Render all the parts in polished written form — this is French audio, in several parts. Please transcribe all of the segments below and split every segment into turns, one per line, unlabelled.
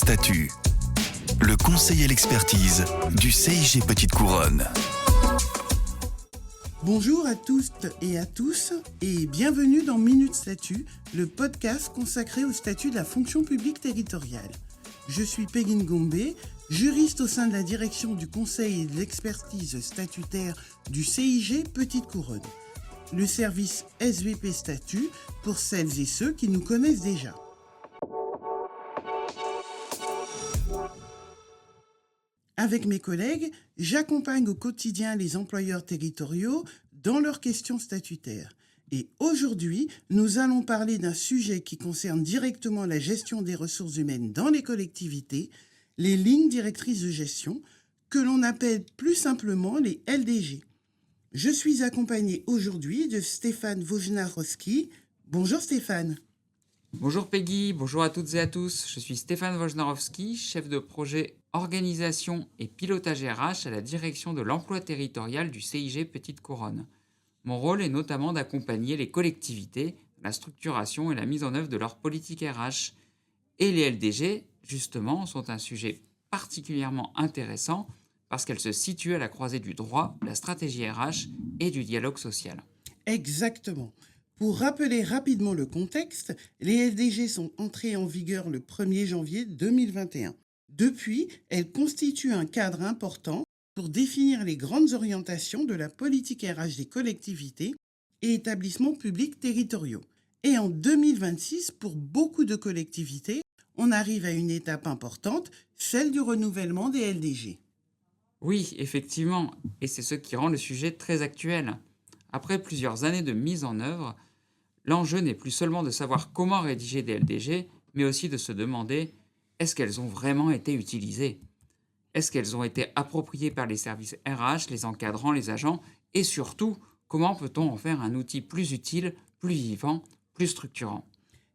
Statut, le conseil et l'expertise du CIG Petite Couronne.
Bonjour à toutes et à tous et bienvenue dans Minute Statut, le podcast consacré au statut de la fonction publique territoriale. Je suis Peggy Ngombe, juriste au sein de la direction du conseil et de l'expertise statutaire du CIG Petite Couronne, le service SVP Statut pour celles et ceux qui nous connaissent déjà. Avec mes collègues, j'accompagne au quotidien les employeurs territoriaux dans leurs questions statutaires. Et aujourd'hui, nous allons parler d'un sujet qui concerne directement la gestion des ressources humaines dans les collectivités, les lignes directrices de gestion, que l'on appelle plus simplement les LDG. Je suis accompagnée aujourd'hui de Stéphane Wojnarowski. Bonjour Stéphane.
Bonjour Peggy, bonjour à toutes et à tous. Je suis Stéphane Wojnarowski, chef de projet organisation et pilotage RH à la direction de l'emploi territorial du CIG Petite Couronne. Mon rôle est notamment d'accompagner les collectivités dans la structuration et la mise en œuvre de leur politique RH. Et les LDG, justement, sont un sujet particulièrement intéressant parce qu'elles se situent à la croisée du droit, de la stratégie RH et du dialogue social.
Exactement. Pour rappeler rapidement le contexte, les LDG sont entrées en vigueur le 1er janvier 2021. Depuis, elles constituent un cadre important pour définir les grandes orientations de la politique RH des collectivités et établissements publics territoriaux. Et en 2026, pour beaucoup de collectivités, on arrive à une étape importante, celle du renouvellement des LDG.
Oui, effectivement, et c'est ce qui rend le sujet très actuel. Après plusieurs années de mise en œuvre, l'enjeu n'est plus seulement de savoir comment rédiger des LDG, mais aussi de se demander est-ce qu'elles ont vraiment été utilisées ? Est-ce qu'elles ont été appropriées par les services RH, les encadrants, les agents ? Et surtout, comment peut-on en faire un outil plus utile, plus vivant, plus structurant ?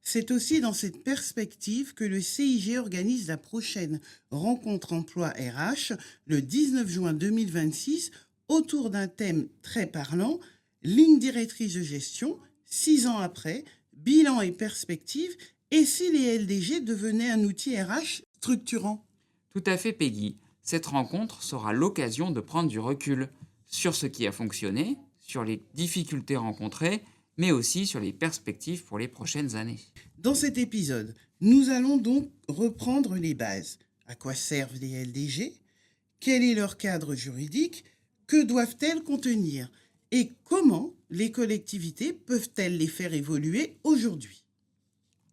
C'est aussi dans cette perspective que le CIG organise la prochaine rencontre emploi RH le 19 juin 2026 autour d'un thème très parlant, ligne directrice de gestion, 6 ans après, bilan et perspective, et si les LDG devenaient un outil RH structurant ?
Tout à fait, Peggy. Cette rencontre sera l'occasion de prendre du recul sur ce qui a fonctionné, sur les difficultés rencontrées, mais aussi sur les perspectives pour les prochaines années.
Dans cet épisode, nous allons donc reprendre les bases. À quoi servent les LDG ? Quel est leur cadre juridique ? Que doivent-elles contenir ? Et comment les collectivités peuvent-elles les faire évoluer aujourd'hui ?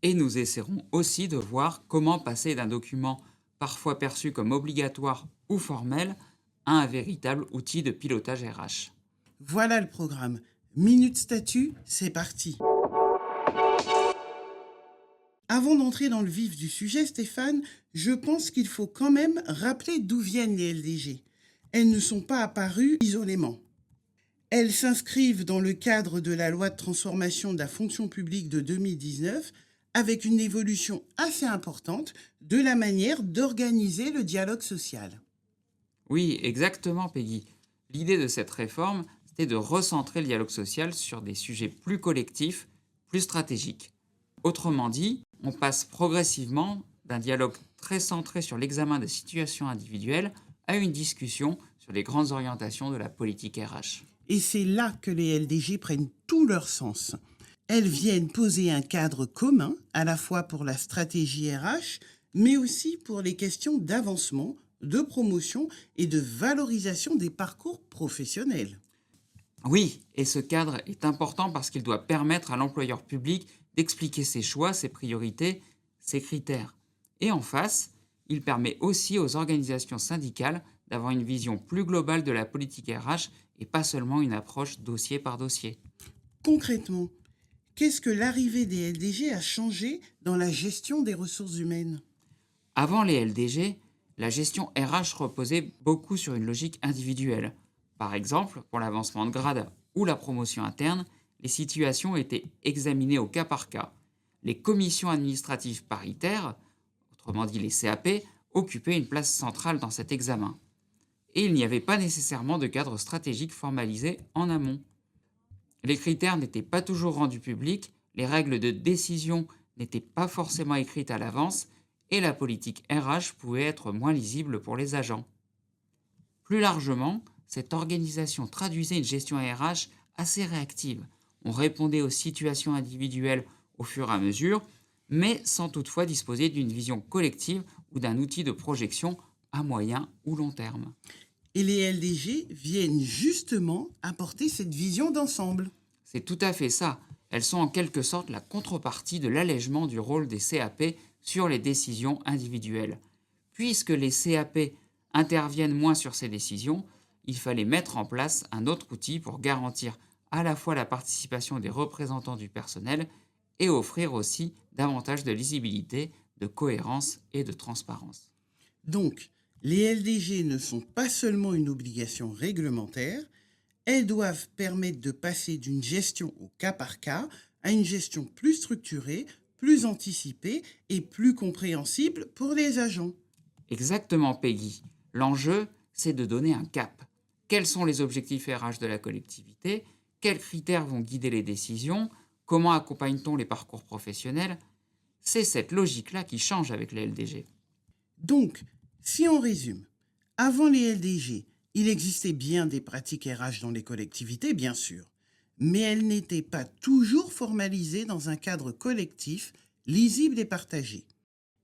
Et nous essaierons aussi de voir comment passer d'un document parfois perçu comme obligatoire ou formel à un véritable outil de pilotage RH.
Voilà le programme. Minute Statut, c'est parti. Avant d'entrer dans le vif du sujet, Stéphane, je pense qu'il faut quand même rappeler d'où viennent les LDG. Elles ne sont pas apparues isolément. Elles s'inscrivent dans le cadre de la loi de transformation de la fonction publique de 2019 avec une évolution assez importante de la manière d'organiser le dialogue social.
Oui, exactement, Peggy. L'idée de cette réforme, c'était de recentrer le dialogue social sur des sujets plus collectifs, plus stratégiques. Autrement dit, on passe progressivement d'un dialogue très centré sur l'examen de situations individuelles à une discussion sur les grandes orientations de la politique RH.
Et c'est là que les LDG prennent tout leur sens. Elles viennent poser un cadre commun, à la fois pour la stratégie RH, mais aussi pour les questions d'avancement, de promotion et de valorisation des parcours professionnels.
Oui, et ce cadre est important parce qu'il doit permettre à l'employeur public d'expliquer ses choix, ses priorités, ses critères. Et en face, il permet aussi aux organisations syndicales d'avoir une vision plus globale de la politique RH et pas seulement une approche dossier par dossier.
Concrètement, qu'est-ce que l'arrivée des LDG a changé dans la gestion des ressources humaines ?
Avant les LDG, la gestion RH reposait beaucoup sur une logique individuelle. Par exemple, pour l'avancement de grade ou la promotion interne, les situations étaient examinées au cas par cas. Les commissions administratives paritaires, autrement dit les CAP, occupaient une place centrale dans cet examen. Et il n'y avait pas nécessairement de cadre stratégique formalisé en amont. Les critères n'étaient pas toujours rendus publics, les règles de décision n'étaient pas forcément écrites à l'avance, et la politique RH pouvait être moins lisible pour les agents. Plus largement, cette organisation traduisait une gestion RH assez réactive. On répondait aux situations individuelles au fur et à mesure, mais sans toutefois disposer d'une vision collective ou d'un outil de projection à moyen ou long terme.
Et les LDG viennent justement apporter cette vision d'ensemble.
C'est tout à fait ça. Elles sont en quelque sorte la contrepartie de l'allègement du rôle des CAP sur les décisions individuelles. Puisque les CAP interviennent moins sur ces décisions, il fallait mettre en place un autre outil pour garantir à la fois la participation des représentants du personnel et offrir aussi davantage de lisibilité, de cohérence et de transparence.
Donc, les LDG ne sont pas seulement une obligation réglementaire, elles doivent permettre de passer d'une gestion au cas par cas à une gestion plus structurée, plus anticipée et plus compréhensible pour les agents.
Exactement, Peggy. L'enjeu, c'est de donner un cap. Quels sont les objectifs RH de la collectivité? Quels critères vont guider les décisions? Comment accompagne-t-on les parcours professionnels? C'est cette logique-là qui change avec les LDG.
Donc, si on résume, avant les LDG, il existait bien des pratiques RH dans les collectivités, bien sûr, mais elles n'étaient pas toujours formalisées dans un cadre collectif, lisible et partagé.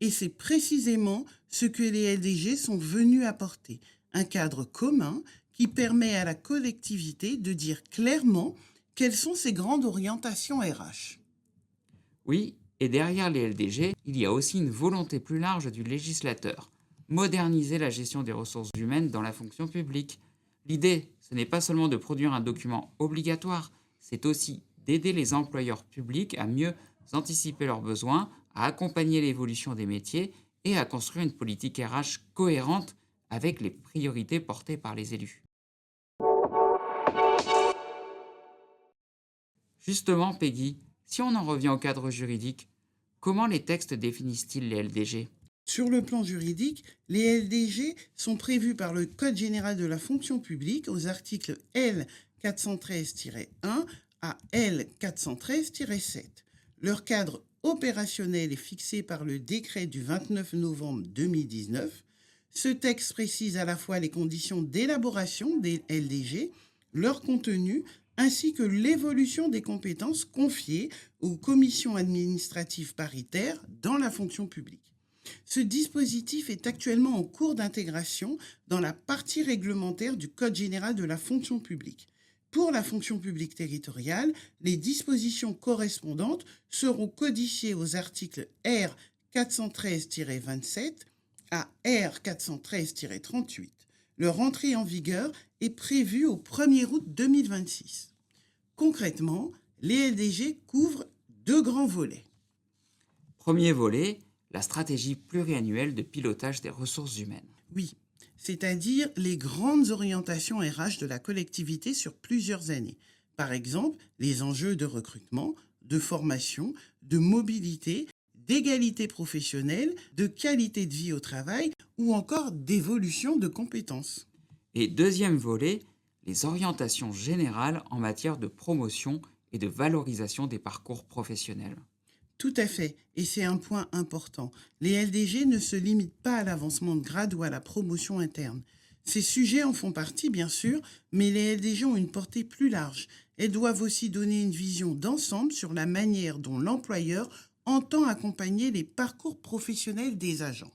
Et c'est précisément ce que les LDG sont venus apporter, un cadre commun qui permet à la collectivité de dire clairement quelles sont ses grandes orientations RH.
Oui, et derrière les LDG, il y a aussi une volonté plus large du législateur. Moderniser la gestion des ressources humaines dans la fonction publique. L'idée, ce n'est pas seulement de produire un document obligatoire, c'est aussi d'aider les employeurs publics à mieux anticiper leurs besoins, à accompagner l'évolution des métiers et à construire une politique RH cohérente avec les priorités portées par les élus. Justement, Peggy, si on en revient au cadre juridique, comment les textes définissent-ils les LDG?
Sur le plan juridique, les LDG sont prévus par le Code général de la fonction publique aux articles L 413-1 à L 413-7. Leur cadre opérationnel est fixé par le décret du 29 novembre 2019. Ce texte précise à la fois les conditions d'élaboration des LDG, leur contenu, ainsi que l'évolution des compétences confiées aux commissions administratives paritaires dans la fonction publique. Ce dispositif est actuellement en cours d'intégration dans la partie réglementaire du Code général de la fonction publique. Pour la fonction publique territoriale, les dispositions correspondantes seront codifiées aux articles R 413-27 à R 413-38. Leur entrée en vigueur est prévue au 1er août 2026. Concrètement, les LDG couvrent deux grands volets.
Premier volet, la stratégie pluriannuelle de pilotage des ressources humaines.
Oui, c'est-à-dire les grandes orientations RH de la collectivité sur plusieurs années. Par exemple, les enjeux de recrutement, de formation, de mobilité, d'égalité professionnelle, de qualité de vie au travail ou encore d'évolution de compétences.
Et deuxième volet, les orientations générales en matière de promotion et de valorisation des parcours professionnels.
Tout à fait, et c'est un point important. Les LDG ne se limitent pas à l'avancement de grade ou à la promotion interne. Ces sujets en font partie, bien sûr, mais les LDG ont une portée plus large. Elles doivent aussi donner une vision d'ensemble sur la manière dont l'employeur entend accompagner les parcours professionnels des agents.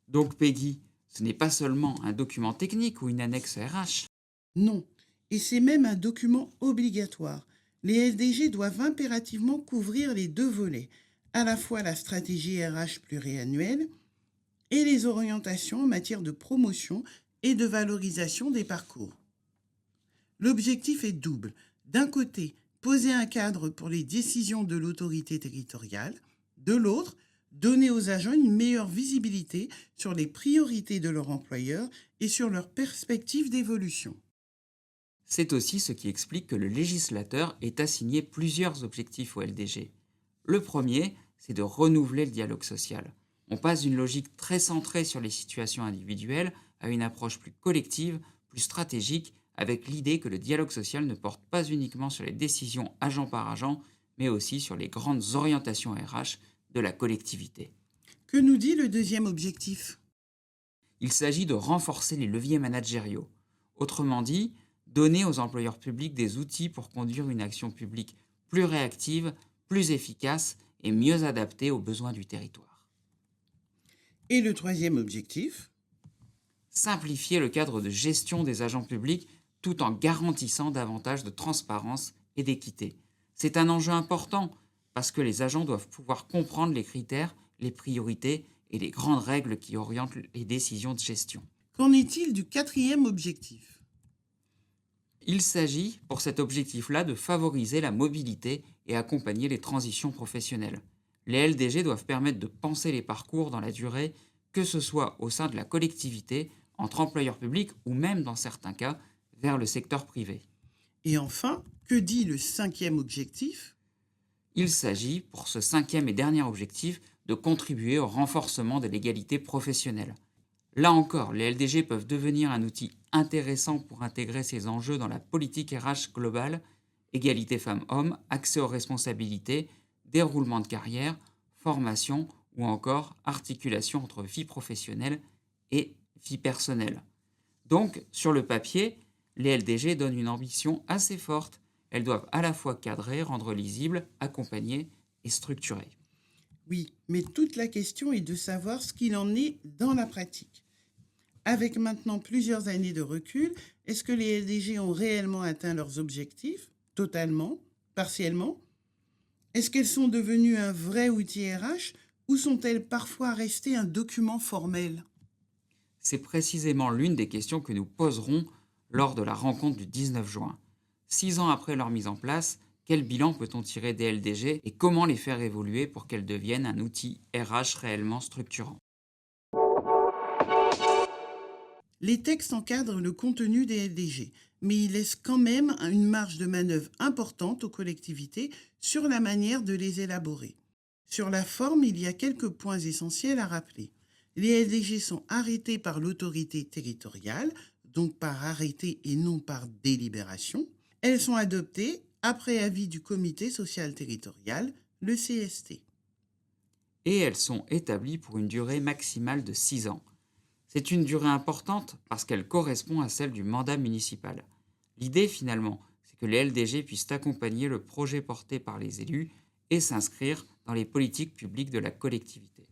Donc Peggy, ce n'est pas seulement un document technique ou une annexe RH.
Non, et c'est même un document obligatoire. Les LDG doivent impérativement couvrir les deux volets, à la fois la stratégie RH pluriannuelle et les orientations en matière de promotion et de valorisation des parcours. L'objectif est double. D'un côté, poser un cadre pour les décisions de l'autorité territoriale. De l'autre, donner aux agents une meilleure visibilité sur les priorités de leur employeur et sur leurs perspectives d'évolution.
C'est aussi ce qui explique que le législateur ait assigné plusieurs objectifs au LDG. Le premier, c'est de renouveler le dialogue social. On passe d'une logique très centrée sur les situations individuelles à une approche plus collective, plus stratégique, avec l'idée que le dialogue social ne porte pas uniquement sur les décisions agent par agent, mais aussi sur les grandes orientations RH de la collectivité.
Que nous dit le deuxième objectif?
Il s'agit de renforcer les leviers managériaux. Autrement dit, donner aux employeurs publics des outils pour conduire une action publique plus réactive, plus efficace et mieux adaptée aux besoins du territoire.
Et le troisième objectif?
Simplifier le cadre de gestion des agents publics tout en garantissant davantage de transparence et d'équité. C'est un enjeu important parce que les agents doivent pouvoir comprendre les critères, les priorités et les grandes règles qui orientent les décisions de gestion.
Qu'en est-il du quatrième objectif?
Il s'agit, pour cet objectif-là, de favoriser la mobilité et accompagner les transitions professionnelles. Les LDG doivent permettre de penser les parcours dans la durée, que ce soit au sein de la collectivité, entre employeurs publics ou même, dans certains cas, vers le secteur privé.
Et enfin, que dit le cinquième objectif?
Il s'agit, pour ce cinquième et dernier objectif, de contribuer au renforcement de l'égalité professionnelle. Là encore, les LDG peuvent devenir un outil intéressant pour intégrer ces enjeux dans la politique RH globale, égalité femmes-hommes, accès aux responsabilités, déroulement de carrière, formation ou encore articulation entre vie professionnelle et vie personnelle. Donc, sur le papier, les LDG donnent une ambition assez forte. Elles doivent à la fois cadrer, rendre lisible, accompagner et structurer.
Oui, mais toute la question est de savoir ce qu'il en est dans la pratique. Avec maintenant plusieurs années de recul, est-ce que les LDG ont réellement atteint leurs objectifs? Totalement? Partiellement? Est-ce qu'elles sont devenues un vrai outil RH ou sont-elles parfois restées un document formel?
C'est précisément l'une des questions que nous poserons lors de la rencontre du 19 juin. 6 ans après leur mise en place, quel bilan peut-on tirer des LDG et comment les faire évoluer pour qu'elles deviennent un outil RH réellement structurant?
Les textes encadrent le contenu des LDG, mais ils laissent quand même une marge de manœuvre importante aux collectivités sur la manière de les élaborer. Sur la forme, il y a quelques points essentiels à rappeler. Les LDG sont arrêtés par l'autorité territoriale, donc par arrêté et non par délibération. Elles sont adoptées après avis du comité social territorial, le CST.
Et elles sont établies pour une durée maximale de 6 ans. C'est une durée importante parce qu'elle correspond à celle du mandat municipal. L'idée finalement, c'est que les LDG puissent accompagner le projet porté par les élus et s'inscrire dans les politiques publiques de la collectivité.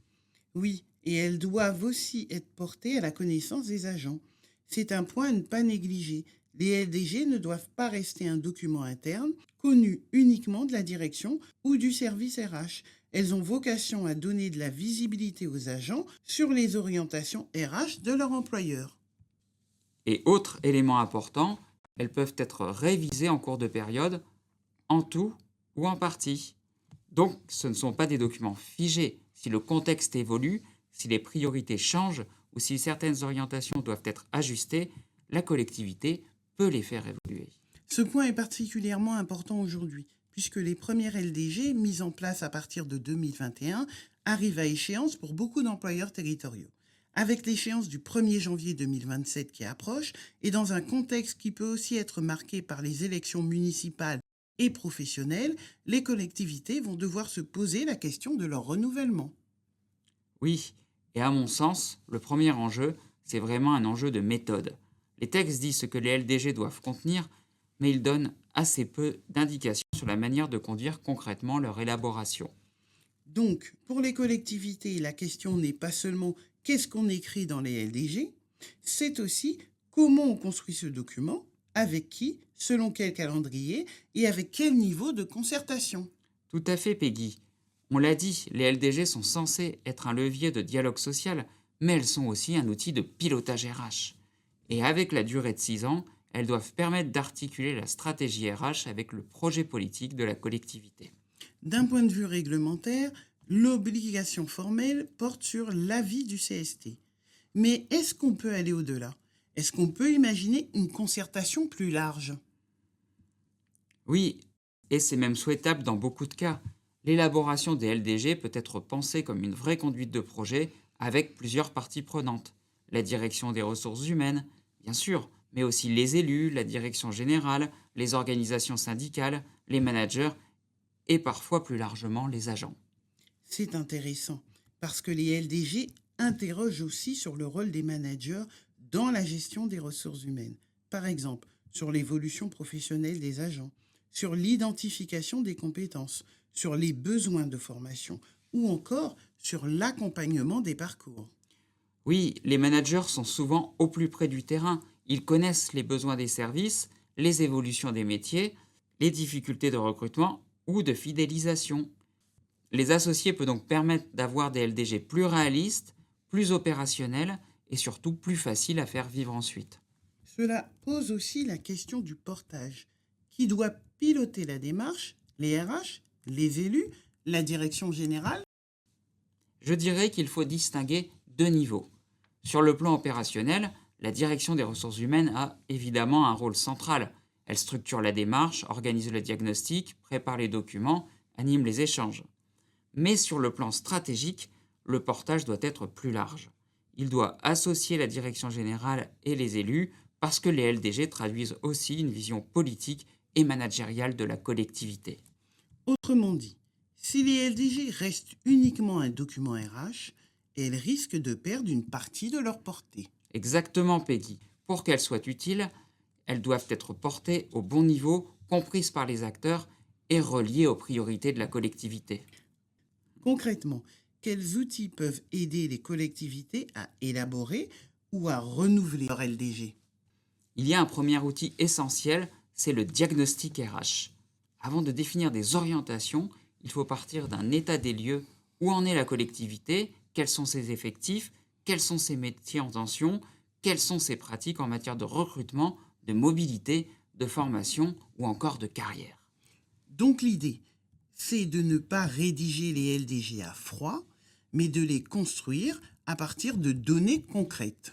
Oui, et elles doivent aussi être portées à la connaissance des agents. C'est un point à ne pas négliger. Les LDG ne doivent pas rester un document interne, connu uniquement de la direction ou du service RH. Elles ont vocation à donner de la visibilité aux agents sur les orientations RH de leur employeur.
Et autre élément important, elles peuvent être révisées en cours de période, en tout ou en partie. Donc ce ne sont pas des documents figés. Si le contexte évolue, si les priorités changent ou si certaines orientations doivent être ajustées, la collectivité peut les faire évoluer.
Ce point est particulièrement important aujourd'hui, puisque les premières LDG, mises en place à partir de 2021, arrivent à échéance pour beaucoup d'employeurs territoriaux. Avec l'échéance du 1er janvier 2027 qui approche, et dans un contexte qui peut aussi être marqué par les élections municipales et professionnelles, les collectivités vont devoir se poser la question de leur renouvellement.
Oui, et à mon sens, le premier enjeu, c'est vraiment un enjeu de méthode. Les textes disent ce que les LDG doivent contenir, mais ils donnent assez peu d'indications sur la manière de conduire concrètement leur élaboration.
Donc, pour les collectivités, la question n'est pas seulement qu'est-ce qu'on écrit dans les LDG, c'est aussi comment on construit ce document, avec qui, selon quel calendrier et avec quel niveau de concertation.
Tout à fait, Peggy. On l'a dit, les LDG sont censés être un levier de dialogue social, mais elles sont aussi un outil de pilotage RH. Et avec la durée de 6 ans, elles doivent permettre d'articuler la stratégie RH avec le projet politique de la collectivité.
D'un point de vue réglementaire, l'obligation formelle porte sur l'avis du CST. Mais est-ce qu'on peut aller au-delà? Est-ce qu'on peut imaginer une concertation plus large?
Oui, et c'est même souhaitable dans beaucoup de cas. L'élaboration des LDG peut être pensée comme une vraie conduite de projet avec plusieurs parties prenantes. La direction des ressources humaines, bien sûr, mais aussi les élus, la direction générale, les organisations syndicales, les managers et parfois plus largement les agents.
C'est intéressant. parce que les LDG interrogent aussi sur le rôle des managers dans la gestion des ressources humaines. Par exemple, sur l'évolution professionnelle des agents, sur l'identification des compétences, sur les besoins de formation ou encore sur l'accompagnement des parcours.
Oui, les managers sont souvent au plus près du terrain. Ils connaissent les besoins des services, les évolutions des métiers, les difficultés de recrutement ou de fidélisation. Les associés peuvent donc permettre d'avoir des LDG plus réalistes, plus opérationnels et surtout plus faciles à faire vivre ensuite.
Cela pose aussi la question du portage. Qui doit piloter la démarche? Les RH? Les élus? La direction générale?
Je dirais qu'il faut distinguer deux niveaux. Sur le plan opérationnel, la direction des ressources humaines a évidemment un rôle central. Elle structure la démarche, organise le diagnostic, prépare les documents, anime les échanges. Mais sur le plan stratégique, le portage doit être plus large. Il doit associer la direction générale et les élus parce que les LDG traduisent aussi une vision politique et managériale de la collectivité.
Autrement dit, si les LDG restent uniquement un document RH, elles risquent de perdre une partie de leur portée.
Exactement, Peggy. Pour qu'elles soient utiles, elles doivent être portées au bon niveau, comprises par les acteurs et reliées aux priorités de la collectivité.
Concrètement, quels outils peuvent aider les collectivités à élaborer ou à renouveler leur LDG?
Il y a un premier outil essentiel, c'est le diagnostic RH. Avant de définir des orientations, il faut partir d'un état des lieux. Où en est la collectivité? Quels sont ses effectifs? Quels sont ses métiers en tension? Quelles sont ses pratiques en matière de recrutement, de mobilité, de formation ou encore de carrière?
Donc l'idée, c'est de ne pas rédiger les LDG à froid, mais de les construire à partir de données concrètes.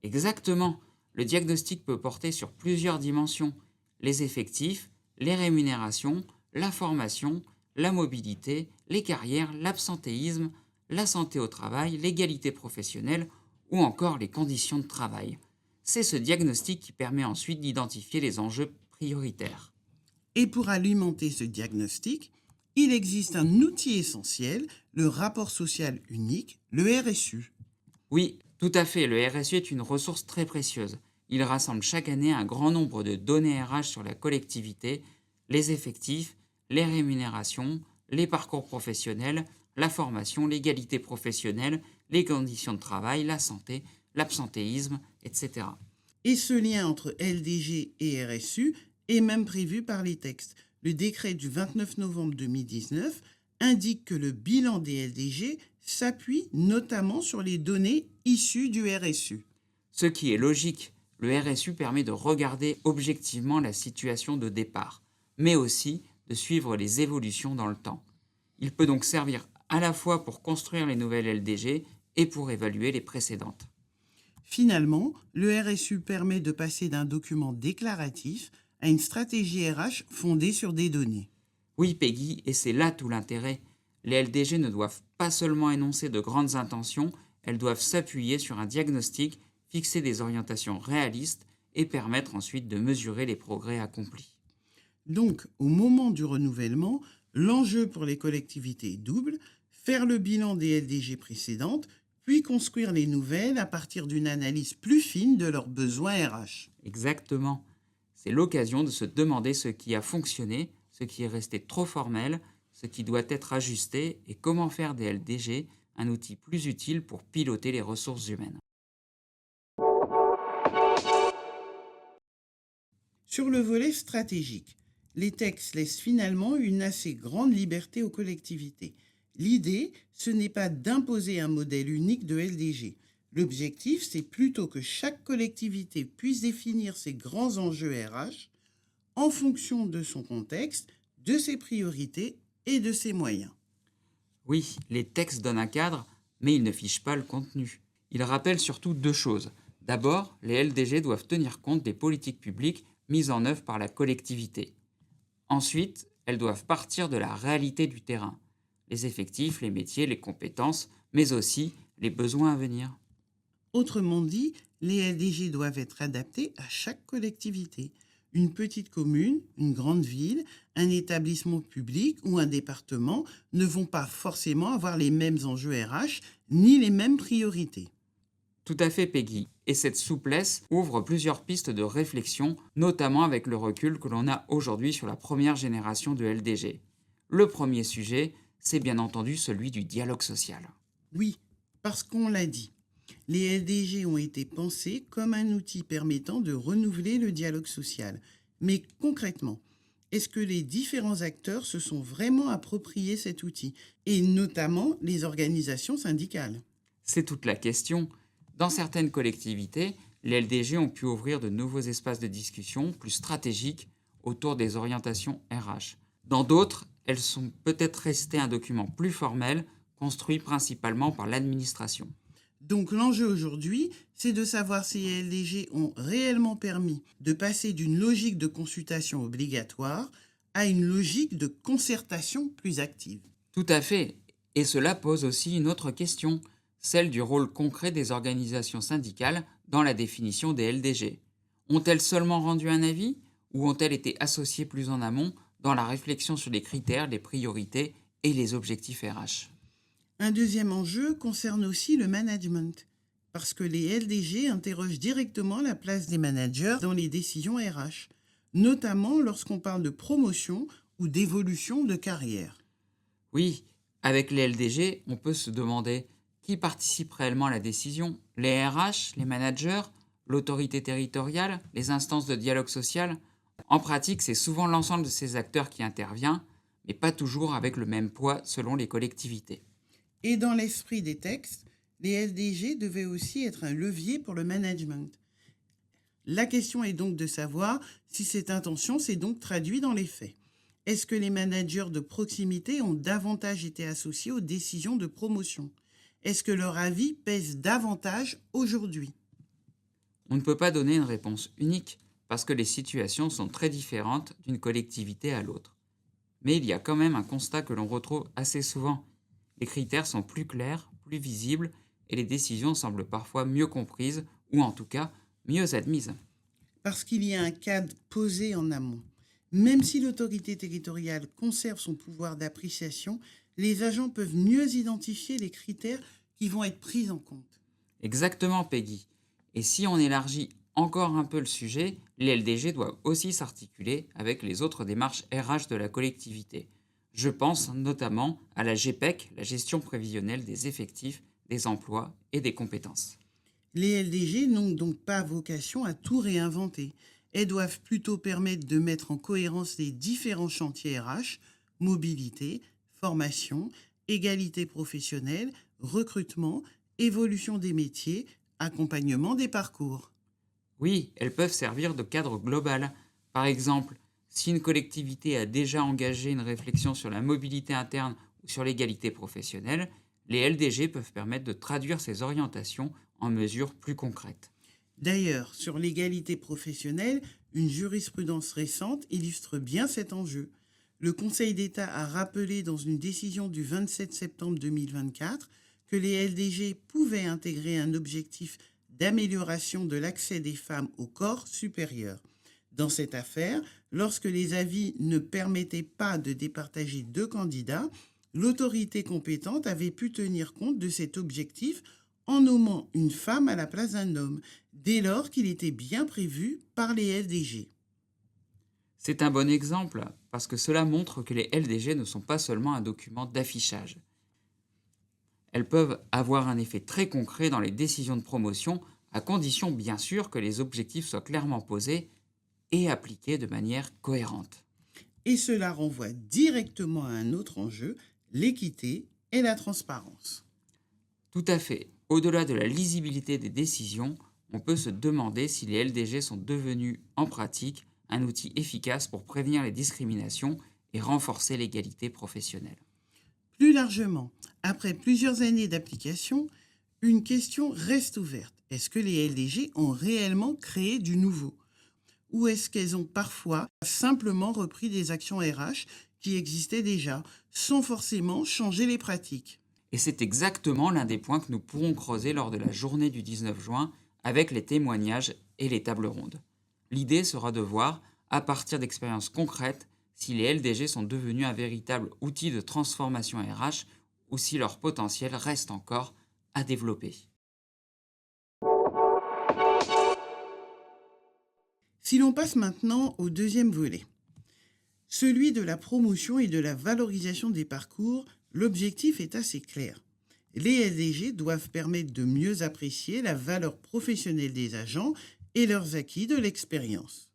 Exactement. Le diagnostic peut porter sur plusieurs dimensions. Les effectifs, les rémunérations, la formation, la mobilité, les carrières, l'absentéisme, la santé au travail, l'égalité professionnelle ou encore les conditions de travail. C'est ce diagnostic qui permet ensuite d'identifier les enjeux prioritaires.
Et pour alimenter ce diagnostic, il existe un outil essentiel, le rapport social unique, le RSU.
Oui, tout à fait, le RSU est une ressource très précieuse. Il rassemble chaque année un grand nombre de données RH sur la collectivité, les effectifs, les rémunérations, les parcours professionnels, la formation, l'égalité professionnelle, les conditions de travail, la santé, l'absentéisme, etc.
Et ce lien entre LDG et RSU est même prévu par les textes. Le décret du 29 novembre 2019 indique que le bilan des LDG s'appuie notamment sur les données issues du RSU.
Ce qui est logique, le RSU permet de regarder objectivement la situation de départ, mais aussi de suivre les évolutions dans le temps. Il peut donc servir à la fois pour construire les nouvelles LDG et pour évaluer les précédentes.
Finalement, le RSU permet de passer d'un document déclaratif à une stratégie RH fondée sur des données.
Oui, Peggy, et c'est là tout l'intérêt. Les LDG ne doivent pas seulement énoncer de grandes intentions, elles doivent s'appuyer sur un diagnostic, fixer des orientations réalistes et permettre ensuite de mesurer les progrès accomplis.
Donc, au moment du renouvellement, l'enjeu pour les collectivités est double: faire le bilan des LDG précédentes, puis construire les nouvelles à partir d'une analyse plus fine de leurs besoins RH.
Exactement. C'est l'occasion de se demander ce qui a fonctionné, ce qui est resté trop formel, ce qui doit être ajusté et comment faire des LDG un outil plus utile pour piloter les ressources humaines.
Sur le volet stratégique, les textes laissent finalement une assez grande liberté aux collectivités. L'idée, ce n'est pas d'imposer un modèle unique de LDG. L'objectif, c'est plutôt que chaque collectivité puisse définir ses grands enjeux RH en fonction de son contexte, de ses priorités et de ses moyens.
Oui, les textes donnent un cadre, mais ils ne fichent pas le contenu. Ils rappellent surtout deux choses. D'abord, les LDG doivent tenir compte des politiques publiques mises en œuvre par la collectivité. Ensuite, elles doivent partir de la réalité du terrain, les effectifs, les métiers, les compétences, mais aussi les besoins à venir.
Autrement dit, les LDG doivent être adaptés à chaque collectivité. Une petite commune, une grande ville, un établissement public ou un département ne vont pas forcément avoir les mêmes enjeux RH ni les mêmes priorités.
Tout à fait, Peggy. Et cette souplesse ouvre plusieurs pistes de réflexion, notamment avec le recul que l'on a aujourd'hui sur la première génération de LDG. Le premier sujet, c'est bien entendu celui du dialogue social.
Oui, parce qu'on l'a dit, les LDG ont été pensés comme un outil permettant de renouveler le dialogue social. Mais concrètement, est-ce que les différents acteurs se sont vraiment appropriés cet outil, et notamment les organisations syndicales?
C'est toute la question. Dans certaines collectivités, les LDG ont pu ouvrir de nouveaux espaces de discussion plus stratégiques autour des orientations RH. Dans d'autres, elles sont peut-être restées un document plus formel, construit principalement par l'administration.
Donc l'enjeu aujourd'hui, c'est de savoir si les LDG ont réellement permis de passer d'une logique de consultation obligatoire à une logique de concertation plus active.
Tout à fait. Et cela pose aussi une autre question, celle du rôle concret des organisations syndicales dans la définition des LDG. Ont-elles seulement rendu un avis ou ont-elles été associées plus en amont dans la réflexion sur les critères, les priorités et les objectifs RH?
Un deuxième enjeu concerne aussi le management, parce que les LDG interrogent directement la place des managers dans les décisions RH, notamment lorsqu'on parle de promotion ou d'évolution de carrière.
Oui, avec les LDG, on peut se demander qui participe réellement à la décision. Les RH, les managers, l'autorité territoriale, les instances de dialogue social. En pratique, c'est souvent l'ensemble de ces acteurs qui intervient, mais pas toujours avec le même poids selon les collectivités.
Et dans l'esprit des textes, les LDG devaient aussi être un levier pour le management. La question est donc de savoir si cette intention s'est donc traduite dans les faits. Est-ce que les managers de proximité ont davantage été associés aux décisions de promotion? Est-ce que leur avis pèse davantage aujourd'hui?
On ne peut pas donner une réponse unique parce que les situations sont très différentes d'une collectivité à l'autre. Mais il y a quand même un constat que l'on retrouve assez souvent. Les critères sont plus clairs, plus visibles et les décisions semblent parfois mieux comprises ou en tout cas mieux admises.
Parce qu'il y a un cadre posé en amont. Même si l'autorité territoriale conserve son pouvoir d'appréciation, les agents peuvent mieux identifier les critères qui vont être pris en compte.
Exactement, Peggy. Et si on élargit encore un peu le sujet, les LDG doivent aussi s'articuler avec les autres démarches RH de la collectivité. Je pense notamment à la GPEC, la gestion prévisionnelle des effectifs, des emplois et des compétences.
Les LDG n'ont donc pas vocation à tout réinventer. Elles doivent plutôt permettre de mettre en cohérence les différents chantiers RH, mobilité, formation, égalité professionnelle, recrutement, évolution des métiers, accompagnement des parcours.
Oui, elles peuvent servir de cadre global. Par exemple, si une collectivité a déjà engagé une réflexion sur la mobilité interne ou sur l'égalité professionnelle, les LDG peuvent permettre de traduire ces orientations en mesures plus concrètes.
D'ailleurs, sur l'égalité professionnelle, une jurisprudence récente illustre bien cet enjeu. Le Conseil d'État a rappelé dans une décision du 27 septembre 2024 que les LDG pouvaient intégrer un objectif d'amélioration de l'accès des femmes au corps supérieur. Dans cette affaire, lorsque les avis ne permettaient pas de départager deux candidats, l'autorité compétente avait pu tenir compte de cet objectif en nommant une femme à la place d'un homme, dès lors qu'il était bien prévu par les LDG.
C'est un bon exemple parce que cela montre que les LDG ne sont pas seulement un document d'affichage. Elles peuvent avoir un effet très concret dans les décisions de promotion, à condition bien sûr que les objectifs soient clairement posés et appliqués de manière cohérente.
Et cela renvoie directement à un autre enjeu, l'équité et la transparence.
Tout à fait. Au-delà de la lisibilité des décisions, on peut se demander si les LDG sont devenus en pratique un outil efficace pour prévenir les discriminations et renforcer l'égalité professionnelle.
Plus largement, après plusieurs années d'application, une question reste ouverte. Est-ce que les LDG ont réellement créé du nouveau? Ou est-ce qu'elles ont parfois simplement repris des actions RH qui existaient déjà, sans forcément changer les pratiques?
Et c'est exactement l'un des points que nous pourrons creuser lors de la journée du 19 juin avec les témoignages et les tables rondes. L'idée sera de voir à partir d'expériences concrètes, si les LDG sont devenus un véritable outil de transformation RH ou si leur potentiel reste encore à développer.
Si l'on passe maintenant au deuxième volet, celui de la promotion et de la valorisation des parcours, l'objectif est assez clair. Les LDG doivent permettre de mieux apprécier la valeur professionnelle des agents et leurs acquis de l'expérience.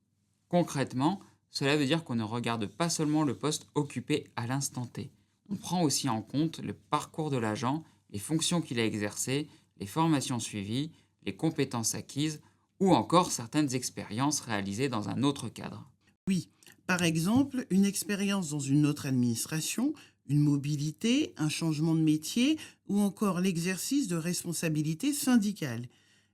Concrètement, cela veut dire qu'on ne regarde pas seulement le poste occupé à l'instant T. On prend aussi en compte le parcours de l'agent, les fonctions qu'il a exercées, les formations suivies, les compétences acquises ou encore certaines expériences réalisées dans un autre cadre.
Oui, par exemple, une expérience dans une autre administration, une mobilité, un changement de métier ou encore l'exercice de responsabilités syndicales.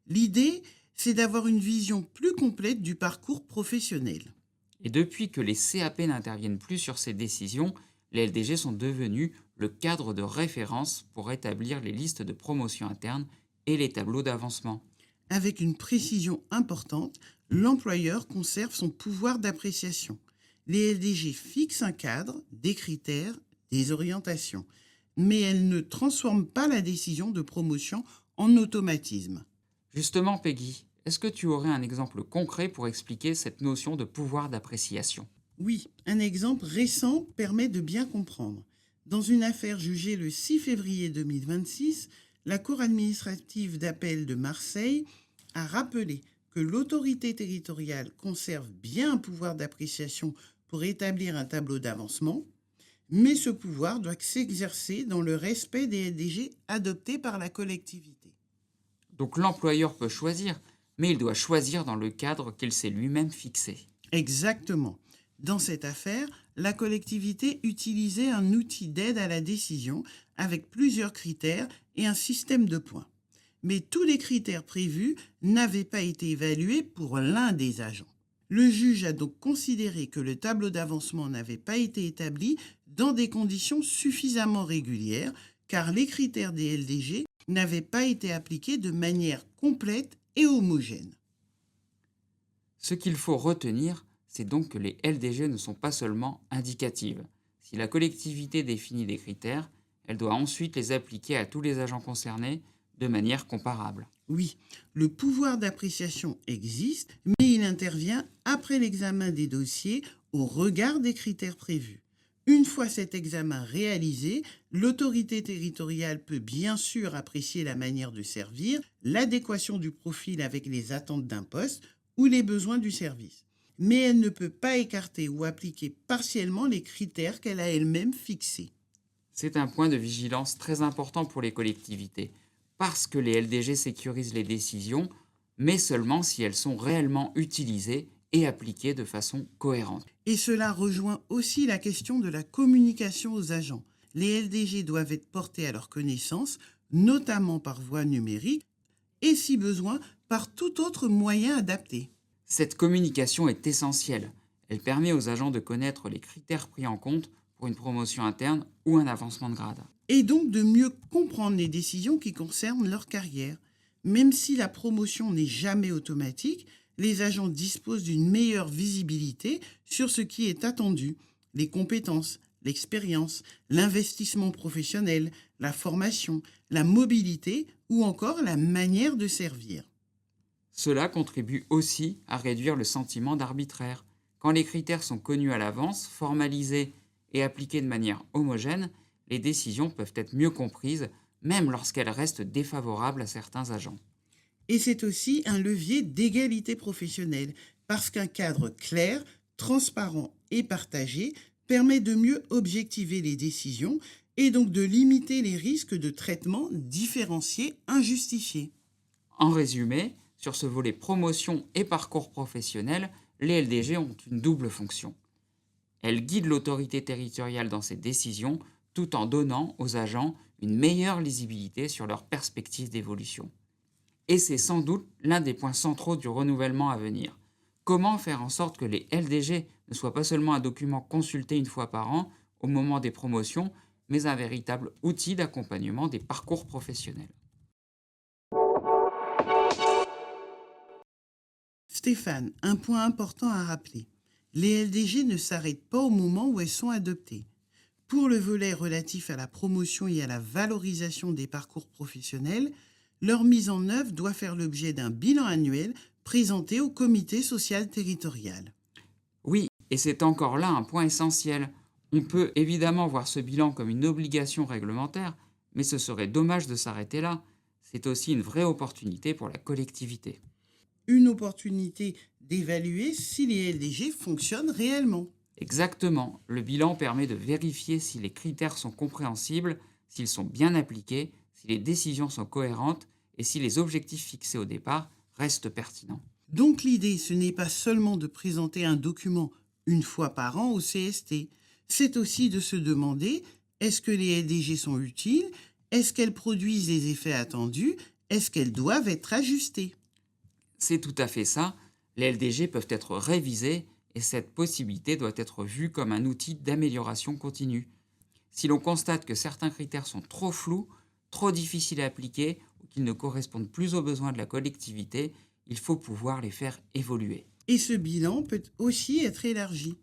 L'idée, c'est d'avoir une vision plus complète du parcours professionnel.
Et depuis que les CAP n'interviennent plus sur ces décisions, les LDG sont devenus le cadre de référence pour établir les listes de promotion interne et les tableaux d'avancement.
Avec une précision importante, l'employeur conserve son pouvoir d'appréciation. Les LDG fixent un cadre, des critères, des orientations, mais elles ne transforment pas la décision de promotion en automatisme.
Justement, Peggy, est-ce que tu aurais un exemple concret pour expliquer cette notion de pouvoir d'appréciation?
Oui, un exemple récent permet de bien comprendre. Dans une affaire jugée le 6 février 2026, la Cour administrative d'appel de Marseille a rappelé que l'autorité territoriale conserve bien un pouvoir d'appréciation pour établir un tableau d'avancement, mais ce pouvoir doit s'exercer dans le respect des LDG adoptés par la collectivité.
Donc l'employeur peut choisir, mais il doit choisir dans le cadre qu'il s'est lui-même fixé.
Exactement. Dans cette affaire, la collectivité utilisait un outil d'aide à la décision avec plusieurs critères et un système de points. Mais tous les critères prévus n'avaient pas été évalués pour l'un des agents. Le juge a donc considéré que le tableau d'avancement n'avait pas été établi dans des conditions suffisamment régulières, car les critères des LDG n'avaient pas été appliqués de manière complète et homogène.
Ce qu'il faut retenir, c'est donc que les LDG ne sont pas seulement indicatives. Si la collectivité définit des critères, elle doit ensuite les appliquer à tous les agents concernés de manière comparable.
Oui, le pouvoir d'appréciation existe, mais il intervient après l'examen des dossiers au regard des critères prévus. Une fois cet examen réalisé, l'autorité territoriale peut bien sûr apprécier la manière de servir, l'adéquation du profil avec les attentes d'un poste ou les besoins du service. Mais elle ne peut pas écarter ou appliquer partiellement les critères qu'elle a elle-même fixés.
C'est un point de vigilance très important pour les collectivités, parce que les LDG sécurisent les décisions, mais seulement si elles sont réellement utilisées et appliquées de façon cohérente.
Et cela rejoint aussi la question de la communication aux agents. Les LDG doivent être portés à leur connaissance, notamment par voie numérique, et si besoin, par tout autre moyen adapté.
Cette communication est essentielle. Elle permet aux agents de connaître les critères pris en compte pour une promotion interne ou un avancement de grade.
Et donc de mieux comprendre les décisions qui concernent leur carrière. Même si la promotion n'est jamais automatique, les agents disposent d'une meilleure visibilité sur ce qui est attendu, les compétences, l'expérience, l'investissement professionnel, la formation, la mobilité ou encore la manière de servir.
Cela contribue aussi à réduire le sentiment d'arbitraire. Quand les critères sont connus à l'avance, formalisés et appliqués de manière homogène, les décisions peuvent être mieux comprises, même lorsqu'elles restent défavorables à certains agents.
Et c'est aussi un levier d'égalité professionnelle, parce qu'un cadre clair, transparent et partagé permet de mieux objectiver les décisions et donc de limiter les risques de traitement différenciés injustifiés.
En résumé, sur ce volet promotion et parcours professionnel, les LDG ont une double fonction. Elles guident l'autorité territoriale dans ses décisions tout en donnant aux agents une meilleure lisibilité sur leurs perspectives d'évolution. Et c'est sans doute l'un des points centraux du renouvellement à venir. Comment faire en sorte que les LDG ne soient pas seulement un document consulté une fois par an au moment des promotions, mais un véritable outil d'accompagnement des parcours professionnels.
Stéphane, un point important à rappeler. Les LDG ne s'arrêtent pas au moment où elles sont adoptées. Pour le volet relatif à la promotion et à la valorisation des parcours professionnels, leur mise en œuvre doit faire l'objet d'un bilan annuel présenté au comité social territorial.
Oui, et c'est encore là un point essentiel. On peut évidemment voir ce bilan comme une obligation réglementaire, mais ce serait dommage de s'arrêter là. C'est aussi une vraie opportunité pour la collectivité.
Une opportunité d'évaluer si les LDG fonctionnent réellement.
Exactement, le bilan permet de vérifier si les critères sont compréhensibles, s'ils sont bien appliqués, si les décisions sont cohérentes et si les objectifs fixés au départ restent pertinents.
Donc l'idée, ce n'est pas seulement de présenter un document une fois par an au CST, c'est aussi de se demander, est-ce que les LDG sont utiles? Est-ce qu'elles produisent les effets attendus? Est-ce qu'elles doivent être ajustées?
C'est tout à fait ça, les LDG peuvent être révisés et cette possibilité doit être vue comme un outil d'amélioration continue. Si l'on constate que certains critères sont trop flous, trop difficiles à appliquer ou qu'ils ne correspondent plus aux besoins de la collectivité, il faut pouvoir les faire évoluer.
Et ce bilan peut aussi être élargi.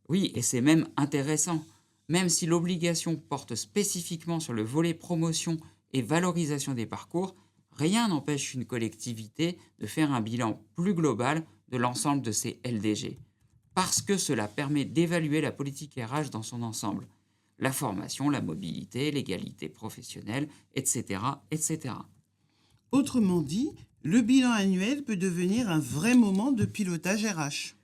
Oui, et c'est même intéressant. Même si l'obligation porte spécifiquement sur le volet promotion et valorisation des parcours, rien n'empêche une collectivité de faire un bilan plus global de l'ensemble de ses LDG. Parce que cela permet d'évaluer la politique RH dans son ensemble. La formation, la mobilité, l'égalité professionnelle, etc., etc.
Autrement dit, le bilan annuel peut devenir un vrai moment de pilotage RH.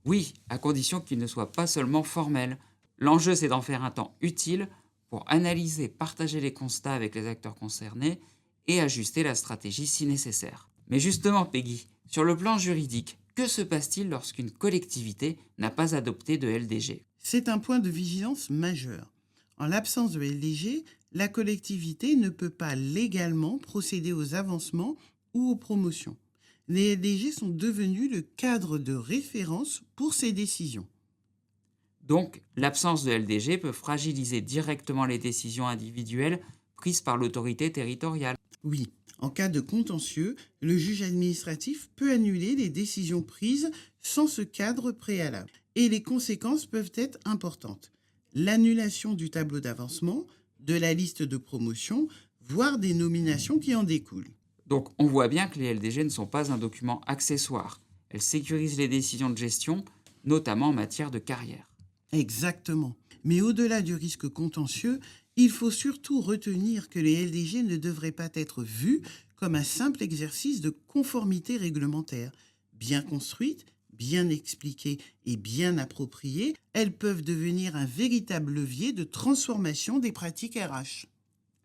Oui, à condition qu'il ne soit pas seulement formel. L'enjeu, c'est d'en faire un temps utile pour analyser, partager les constats avec les acteurs concernés et ajuster la stratégie si nécessaire. Mais justement, Peggy, sur le plan juridique, que se passe-t-il lorsqu'une collectivité n'a pas adopté de LDG?
C'est un point de vigilance majeur. En l'absence de LDG, la collectivité ne peut pas légalement procéder aux avancements ou aux promotions. Les LDG sont devenus le cadre de référence pour ces décisions.
Donc, l'absence de LDG peut fragiliser directement les décisions individuelles prises par l'autorité territoriale.
Oui, en cas de contentieux, le juge administratif peut annuler les décisions prises sans ce cadre préalable. Et les conséquences peuvent être importantes. L'annulation du tableau d'avancement, de la liste de promotion, voire des nominations qui en découlent.
Donc, on voit bien que les LDG ne sont pas un document accessoire. Elles sécurisent les décisions de gestion, notamment en matière de carrière.
Exactement. Mais au-delà du risque contentieux, il faut surtout retenir que les LDG ne devraient pas être vus comme un simple exercice de conformité réglementaire. Bien construites, bien expliquées et bien appropriées, elles peuvent devenir un véritable levier de transformation des pratiques RH.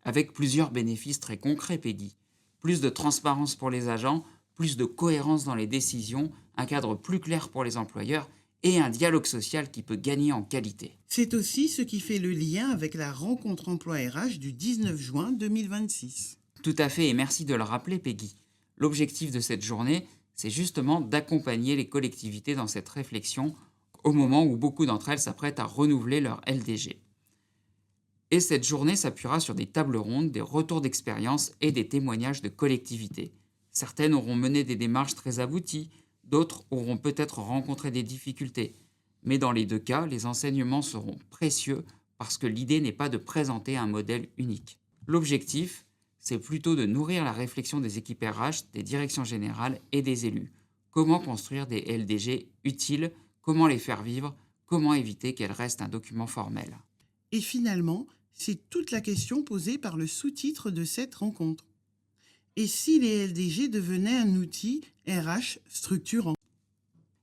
Avec plusieurs bénéfices très concrets, Peggy. Plus de transparence pour les agents, plus de cohérence dans les décisions, un cadre plus clair pour les employeurs et un dialogue social qui peut gagner en qualité.
C'est aussi ce qui fait le lien avec la rencontre emploi RH du 19 juin 2026.
Tout à fait, et merci de le rappeler, Peggy. L'objectif de cette journée, c'est justement d'accompagner les collectivités dans cette réflexion au moment où beaucoup d'entre elles s'apprêtent à renouveler leur LDG. Et cette journée s'appuiera sur des tables rondes, des retours d'expérience et des témoignages de collectivités. Certaines auront mené des démarches très abouties, d'autres auront peut-être rencontré des difficultés. Mais dans les deux cas, les enseignements seront précieux parce que l'idée n'est pas de présenter un modèle unique. L'objectif, c'est plutôt de nourrir la réflexion des équipes RH, des directions générales et des élus. Comment construire des LDG utiles, comment les faire vivre, comment éviter qu'elles restent un document formel.
Et finalement, c'est toute la question posée par le sous-titre de cette rencontre. Et si les LDG devenaient un outil RH structurant?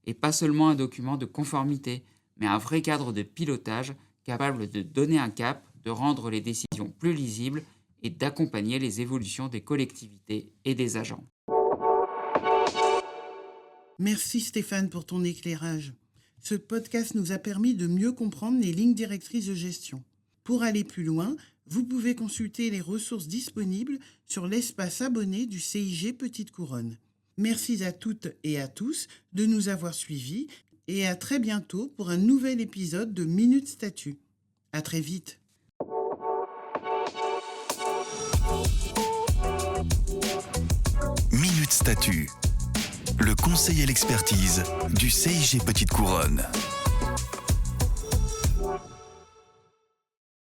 Et pas seulement un document de conformité, mais un vrai cadre de pilotage capable de donner un cap, de rendre les décisions plus lisibles et d'accompagner les évolutions des collectivités et des agents.
Merci Stéphane pour ton éclairage. Ce podcast nous a permis de mieux comprendre les lignes directrices de gestion. Pour aller plus loin, vous pouvez consulter les ressources disponibles sur l'espace abonné du CIG Petite Couronne. Merci à toutes et à tous de nous avoir suivis et à très bientôt pour un nouvel épisode de Minute Statut. À très vite.
Minute Statut, le conseil et l'expertise du CIG Petite Couronne.